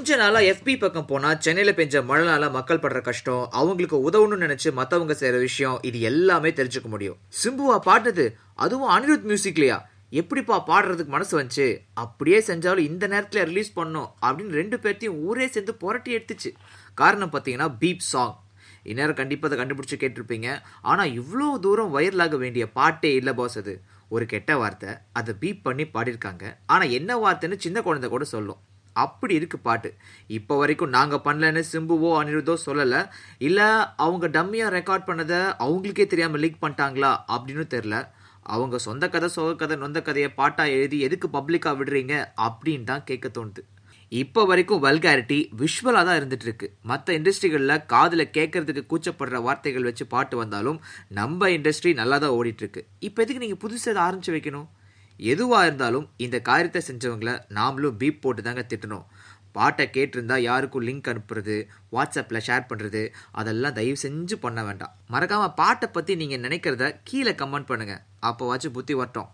கொஞ்ச நாளா FB பக்கம் போனா சென்னையில பெஞ்ச மழைனால மக்கள் படுற கஷ்டம், அவங்களுக்கு உதவணும்னு நினைச்சு மத்தவங்க செய்யற விஷயம், இது எல்லாமே தெரிஞ்சுக்க முடியும். சிம்புவா பாடுனது, அதுவும் அனிருத் மியூசிக்லயா? எப்படிப்பா பாடுறதுக்கு மனசு வந்துச்சு? அப்படியே செஞ்சாலும் இந்த நேரத்துல ரிலீஸ் பண்ணோம் அப்படின்னு ரெண்டு பேர்த்தையும் ஊரே சேர்ந்து புரட்டி எடுத்துச்சு. காரணம் பார்த்தீங்கன்னா பீப் சாங். இந்நேரம் கண்டிப்பாக அதை கண்டுபிடிச்சு கேட்டிருப்பீங்க. ஆனால் இவ்வளோ தூரம் வைரலாக வேண்டிய பாட்டே இல்லை பாஸ். அது ஒரு கெட்ட வார்த்தை, அதை பீப் பண்ணி பாடியிருக்காங்க. ஆனால் என்ன வார்த்தைன்னு சின்ன குழந்தை கூட சொல்லும். அப்படி இருக்கு பாட்டு. இப்போ வரைக்கும் நாங்கள் பண்ணலன்னு சிம்புவோ அனிருத்தோ சொல்லலை. இல்லை அவங்க டம்மியாக ரெக்கார்ட் பண்ணதை அவங்களுக்கே தெரியாமல் லீக் பண்ணிட்டாங்களா அப்படின்னு தெரில. அவங்க சொந்த கதை, சோக கதை, நொந்த கதையை பாட்டாக எழுதி எதுக்கு பப்ளிக்காக விடுறீங்க அப்படின்னு தான் கேட்க தோணுது. இப்போ வரைக்கும் வல்காரிட்டி விஷுவலாக தான் இருந்துட்டு இருக்கு. மற்ற இண்டஸ்ட்ரிகளில் காதில் கேட்கறதுக்கு கூச்சப்படுற வார்த்தைகள் வச்சு பாட்டு வந்தாலும் நம்ம இண்டஸ்ட்ரி நல்லா தான் ஓடிட்டு இருக்கு. இப்போ எதுக்கு நீங்கள் புதுசாக ஆரம்பிச்சு வைக்கணும்? எதுவாக இருந்தாலும் இந்த காரியத்தை செஞ்சவங்களை நாமளும் பீப் போட்டு தாங்க திட்டணும். பாட்டை கேட்டிருந்தா யாருக்கும் லிங்க் அனுப்புறது, வாட்ஸ்அப்பில் ஷேர் பண்ணுறது, அதெல்லாம் தயவு செஞ்சு பண்ண வேண்டாம். மறக்காமல் பாட்டை பற்றி நீங்கள் நினைக்கிறத கீழே கமெண்ட் பண்ணுங்கள். அப்போவாச்சும் புத்தி வரட்டும்.